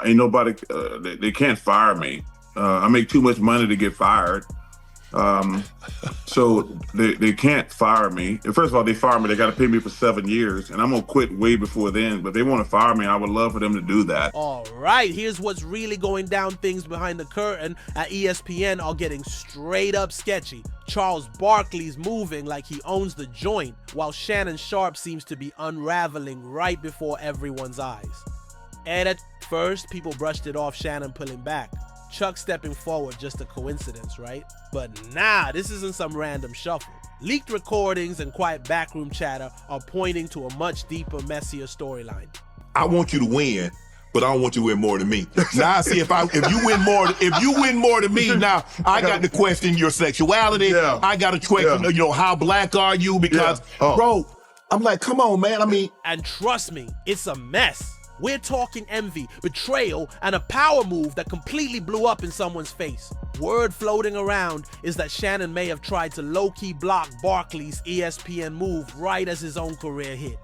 Ain't nobody, they can't fire me. I make too much money to get fired. So they can't fire me. First of all, they fire me, they got to pay me for 7 years, and I'm going to quit way before then. But if they want to fire me, I would love for them to do that. All right, here's what's really going down. Things behind the curtain at ESPN are getting straight up sketchy. Charles Barkley's moving like he owns the joint, while Shannon Sharpe seems to be unraveling right before everyone's eyes. And at first, people brushed it off Shannon pulling back. Chuck stepping forward, just a coincidence, right? But nah, this isn't some random shuffle. Leaked recordings and quiet backroom chatter are pointing to a much deeper, messier storyline. I want you to win, but I don't want you to win more than me. Now I see if you win more than me, now I got to question your sexuality. Yeah. I got to question, how black are you? Because, bro, I'm like, come on, man. I mean, and trust me, it's a mess. We're talking envy, betrayal, and a power move that completely blew up in someone's face. Word floating around is that Shannon may have tried to low-key block Barkley's ESPN move right as his own career hit.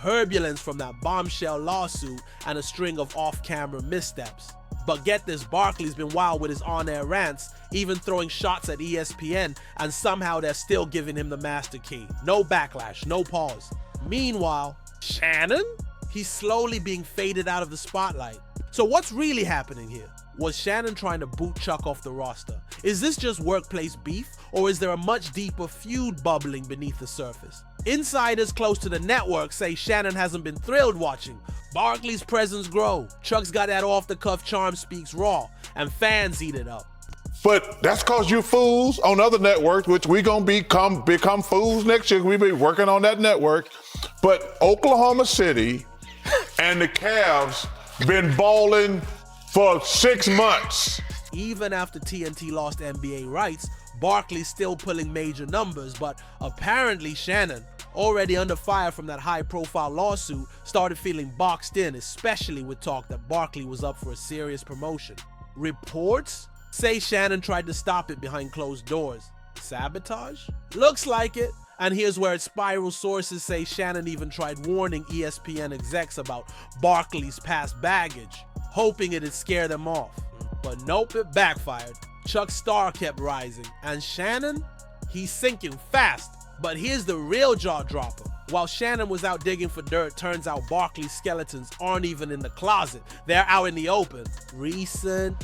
Turbulence from that bombshell lawsuit and a string of off-camera missteps. But get this, Barkley's been wild with his on-air rants, even throwing shots at ESPN, and somehow they're still giving him the master key. No backlash, no pause. Meanwhile, Shannon? He's slowly being faded out of the spotlight. So what's really happening here? Was Shannon trying to boot Chuck off the roster? Is this just workplace beef, or is there a much deeper feud bubbling beneath the surface? Insiders close to the network say Shannon hasn't been thrilled watching Barkley's presence grow. Chuck's got that off-the-cuff charm speaks raw, and fans eat it up. But that's cause you fools on other networks, which we gonna become fools next year. We be working on that network. But Oklahoma City and the Cavs been balling for 6 months. Even after TNT lost NBA rights, Barkley's still pulling major numbers, but apparently Shannon, already under fire from that high-profile lawsuit, started feeling boxed in, especially with talk that Barkley was up for a serious promotion. Reports say Shannon tried to stop it behind closed doors. Sabotage? Looks like it. And here's where it spirals. Sources say Shannon even tried warning ESPN execs about Barkley's past baggage, hoping it'd scare them off. But nope, it backfired. Chuck's star kept rising, and Shannon, he's sinking fast. But here's the real jaw dropper. While Shannon was out digging for dirt, turns out Barkley's skeletons aren't even in the closet. They're out in the open. Recent,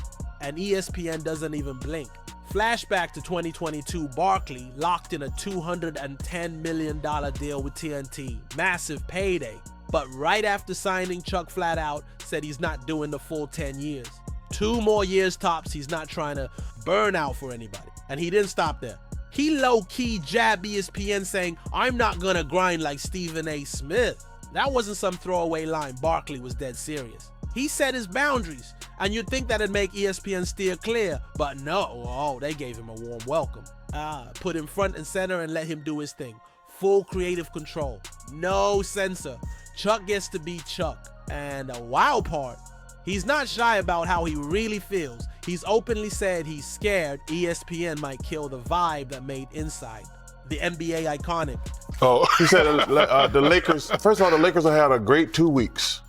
and ESPN doesn't even blink. Flashback to 2022, Barkley locked in a $210 million deal with TNT. Massive payday. But right after signing, Chuck flat out said he's not doing the full 10 years. 2 more years tops, he's not trying to burn out for anybody. And he didn't stop there. He low-key jabbed ESPN saying, "I'm not gonna grind like Stephen A. Smith." That wasn't some throwaway line. Barkley was dead serious. He set his boundaries, and you'd think that'd make ESPN steer clear, but no, they gave him a warm welcome. Put him front and center and let him do his thing. Full creative control, no censor. Chuck gets to be Chuck. And the wild part, he's not shy about how he really feels. He's openly said he's scared ESPN might kill the vibe that made Inside, the NBA iconic. Oh, he said the Lakers, first of all, the Lakers have had a great 2 weeks.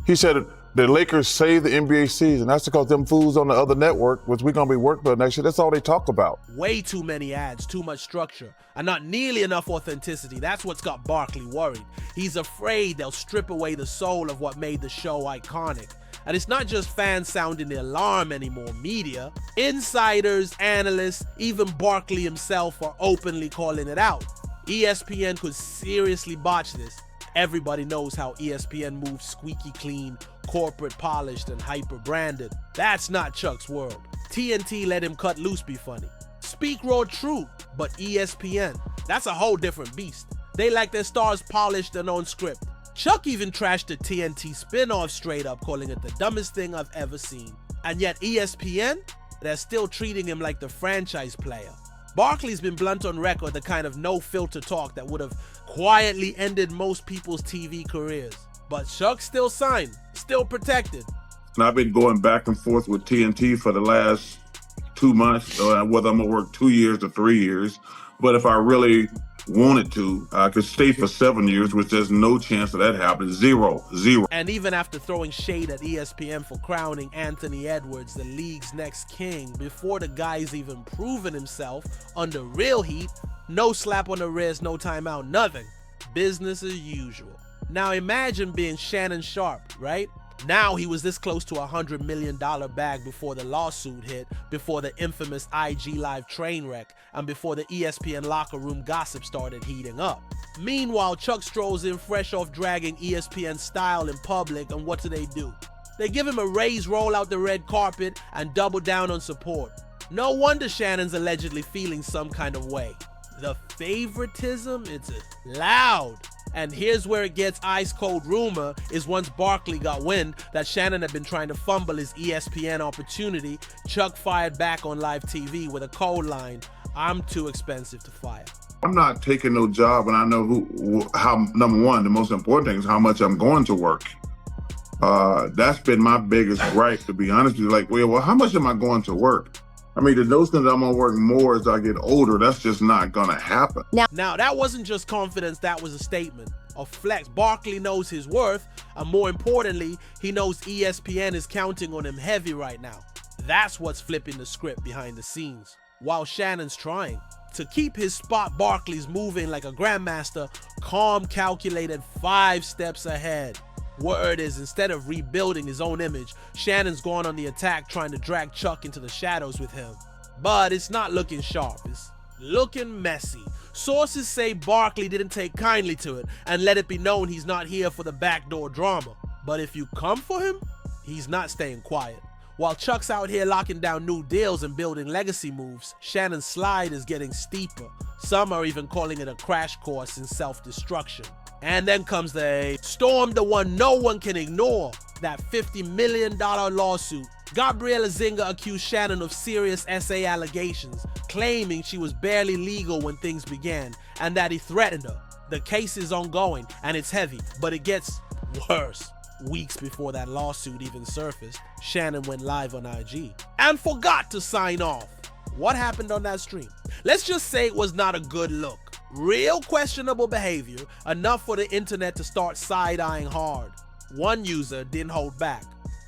He said the Lakers saved the NBA season. That's because them fools on the other network, which we're going to be working with next year, that's all they talk about. Way too many ads, too much structure, and not nearly enough authenticity. That's what's got Barkley worried. He's afraid they'll strip away the soul of what made the show iconic. And it's not just fans sounding the alarm anymore. Media, insiders, analysts, even Barkley himself are openly calling it out. ESPN could seriously botch this. Everybody knows how ESPN moves squeaky clean, corporate polished, and hyper branded. That's not Chuck's world. TNT let him cut loose be funny. Speak raw truth, but ESPN, that's a whole different beast. They like their stars polished and on script. Chuck even trashed the TNT spin-off straight up, calling it the dumbest thing I've ever seen. And yet ESPN, they're still treating him like the franchise player. Barkley's been blunt on record, the kind of no-filter talk that would have quietly ended most people's TV careers. But Chuck's still signed, still protected. And I've been going back and forth with TNT for the last 2 months, whether I'm gonna work 2 years or 3 years. But if I really wanted to. I could stay for 7 years, which there's no chance of that happening. Zero. And even after throwing shade at ESPN for crowning Anthony Edwards the league's next king before the guy's even proven himself under real heat, no slap on the wrist, no timeout, nothing. Business as usual. Now imagine being Shannon Sharpe, right? Now he was this close to $100 million bag before the lawsuit hit, before the infamous IG Live train wreck, and before the ESPN locker room gossip started heating up. Meanwhile, Chuck strolls in fresh off dragging ESPN style in public, and what do? They give him a raise, roll out the red carpet, and double down on support. No wonder Shannon's allegedly feeling some kind of way. The favoritism, it's loud. And here's where it gets ice cold. Rumor is once Barkley got wind that Shannon had been trying to fumble his ESPN opportunity, Chuck fired back on live TV with a cold line, "I'm too expensive to fire." I'm not taking no job, and I know how, number one, the most important thing is how much I'm going to work. That's been my biggest gripe, to be honest with you. Like, well, how much am I going to work? I mean, the notion that I'm gonna work more as I get older, that's just not gonna happen. Now, that wasn't just confidence, that was a statement, a flex. Barkley knows his worth, and more importantly, he knows ESPN is counting on him heavy right now. That's what's flipping the script behind the scenes. While Shannon's trying to keep his spot, Barkley's moving like a grandmaster, calm, calculated, 5 steps ahead. Word is, instead of rebuilding his own image, Shannon's gone on the attack trying to drag Chuck into the shadows with him. But it's not looking sharp, it's looking messy. Sources say Barkley didn't take kindly to it and let it be known he's not here for the backdoor drama. But if you come for him, he's not staying quiet. While Chuck's out here locking down new deals and building legacy moves, Shannon's slide is getting steeper. Some are even calling it a crash course in self-destruction. And then comes the storm, the one no one can ignore, that $50 million lawsuit. Gabriela Zinga accused Shannon of serious SA allegations, claiming she was barely legal when things began and that he threatened her. The case is ongoing and it's heavy, but it gets worse. Weeks before that lawsuit even surfaced, Shannon went live on IG and forgot to sign off. What happened on that stream? Let's just say it was not a good look. Real questionable behavior, enough for the internet to start side-eyeing hard. One user didn't hold back.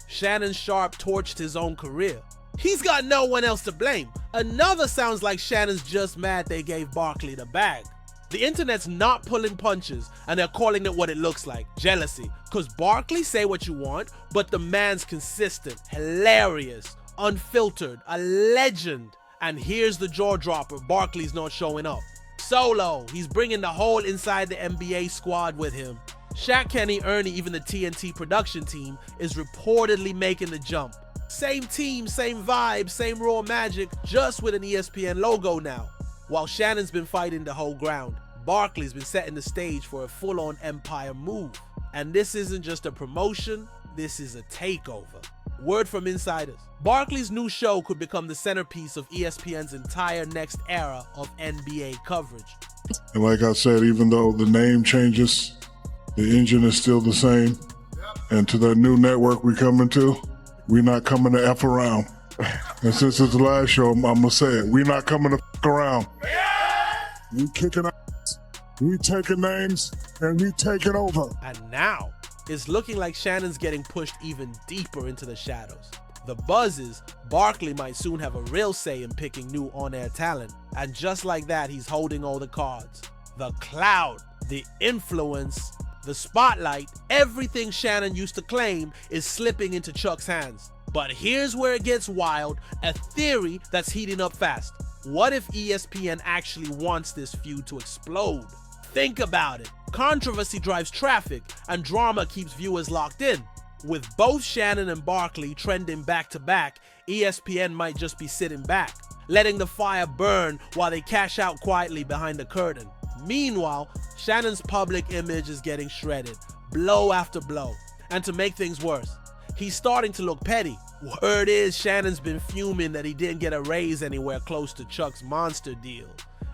Shannon Sharpe torched his own career. He's got no one else to blame. Another sounds like Shannon's just mad they gave Barkley the bag. The internet's not pulling punches, and they're calling it what it looks like, jealousy. Cause Barkley say what you want, but the man's consistent, hilarious, unfiltered, a legend. And here's the jaw dropper, Barkley's not showing up. Solo, he's bringing the whole inside the NBA squad with him. Shaq, Kenny, Ernie, even the TNT production team is reportedly making the jump. Same team, same vibe, same raw magic, just with an ESPN logo now. While Shannon's been fighting to hold ground, Barkley's been setting the stage for a full-on empire move. And this isn't just a promotion, this is a takeover. Word from insiders, Barkley's new show could become the centerpiece of ESPN's entire next era of NBA coverage. And like I said, even though the name changes, the engine is still the same. And to that new network we coming to, we're not coming to F around. And since it's the last show, I'm gonna say it, we're not coming to F around. We kicking ass, we taking names, and we taking over. And now, it's looking like Shannon's getting pushed even deeper into the shadows. The buzz is Barkley might soon have a real say in picking new on-air talent. And just like that, he's holding all the cards. The clout, the influence, the spotlight, everything Shannon used to claim is slipping into Chuck's hands. But here's where it gets wild, a theory that's heating up fast. What if ESPN actually wants this feud to explode? Think about it. Controversy drives traffic, and drama keeps viewers locked in. With both Shannon and Barkley trending back to back, ESPN might just be sitting back, letting the fire burn while they cash out quietly behind the curtain. Meanwhile, Shannon's public image is getting shredded, blow after blow. And to make things worse, he's starting to look petty. Word is Shannon's been fuming that he didn't get a raise anywhere close to Chuck's monster deal.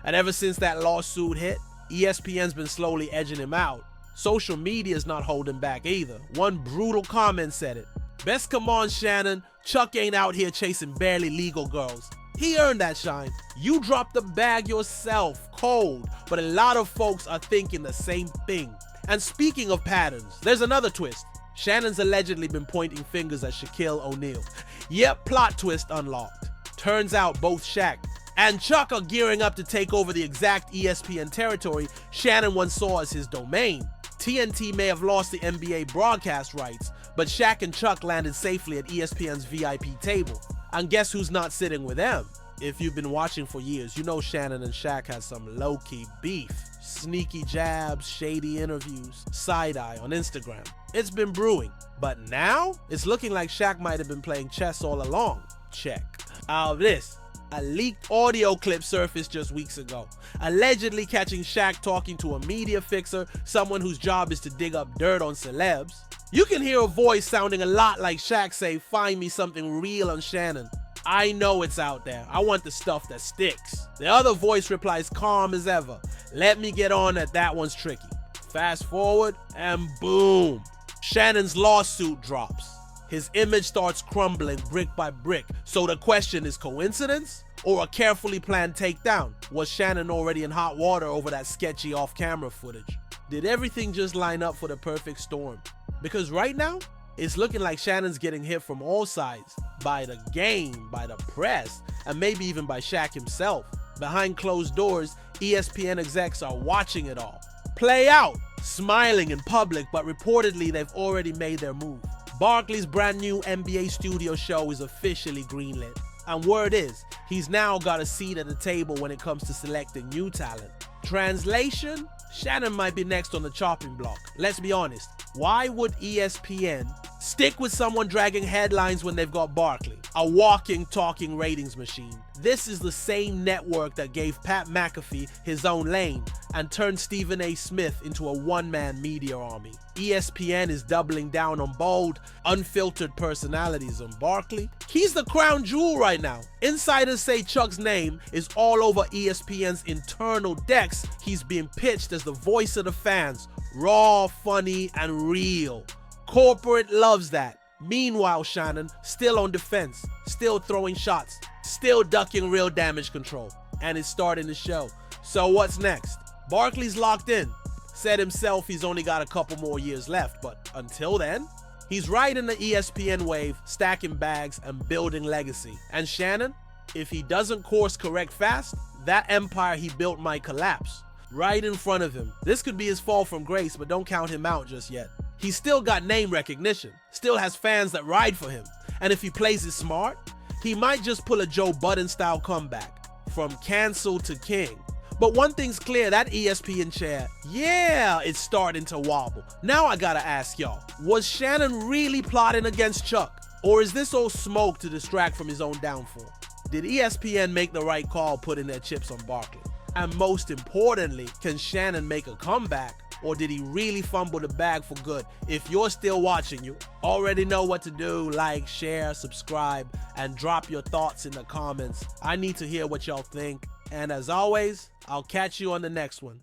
And ever since that lawsuit hit, ESPN's been slowly edging him out. Social media's not holding back either. One brutal comment said it. Best come on, Shannon. Chuck ain't out here chasing barely legal girls. He earned that shine. You dropped the bag yourself, cold, but a lot of folks are thinking the same thing. And speaking of patterns, there's another twist. Shannon's allegedly been pointing fingers at Shaquille O'Neal. Yep, plot twist unlocked. Turns out both Shaq and Chuck are gearing up to take over the exact ESPN territory Shannon once saw as his domain. TNT may have lost the NBA broadcast rights, but Shaq and Chuck landed safely at ESPN's VIP table. And guess who's not sitting with them? If you've been watching for years, you know Shannon and Shaq had some low-key beef. Sneaky jabs, shady interviews, side-eye on Instagram. It's been brewing. But now, it's looking like Shaq might have been playing chess all along. Check. Out of this, a leaked audio clip surfaced just weeks ago, allegedly catching Shaq talking to a media fixer, someone whose job is to dig up dirt on celebs. You can hear a voice sounding a lot like Shaq say, "Find me something real on Shannon. I know it's out there. I want the stuff that sticks." The other voice replies calm as ever, "Let me get on it, that one's tricky." Fast forward, and boom, Shannon's lawsuit drops. His image starts crumbling brick by brick. So the question is, coincidence or a carefully planned takedown? Was Shannon already in hot water over that sketchy off-camera footage? Did everything just line up for the perfect storm? Because right now, it's looking like Shannon's getting hit from all sides. By the game, by the press, and maybe even by Shaq himself. Behind closed doors, ESPN execs are watching it all play out, smiling in public, but reportedly they've already made their move. Barkley's brand new NBA studio show is officially greenlit. And word is, he's now got a seat at the table when it comes to selecting new talent. Translation? Shannon might be next on the chopping block. Let's be honest. Why would ESPN stick with someone dragging headlines when they've got Barkley, a walking, talking ratings machine? This is the same network that gave Pat McAfee his own lane and turned Stephen A. Smith into a one-man media army. ESPN is doubling down on bold, unfiltered personalities on Barkley. He's the crown jewel right now. Insiders say Chuck's name is all over ESPN's internal decks. He's being pitched as the voice of the fans, raw, funny, and real. Corporate loves that. Meanwhile, Shannon, still on defense, still throwing shots, still ducking real damage control, and it's starting to show. So what's next? Barkley's locked in. Said himself he's only got a couple more years left, but until then, he's riding the ESPN wave, stacking bags and building legacy. And Shannon, if he doesn't course correct fast, that empire he built might collapse. Right in front of him. This could be his fall from grace, but don't count him out just yet. He's still got name recognition, still has fans that ride for him. And if he plays it smart, he might just pull a Joe Budden style comeback, from cancel to king. But one thing's clear, that ESPN chair, yeah, it's starting to wobble. Now I gotta ask y'all, was Shannon really plotting against Chuck? Or is this all smoke to distract from his own downfall? Did ESPN make the right call putting their chips on Barkley? And most importantly, can Shannon make a comeback? Or did he really fumble the bag for good? If you're still watching, you already know what to do. Like, share, subscribe, and drop your thoughts in the comments. I need to hear what y'all think. And as always, I'll catch you on the next one.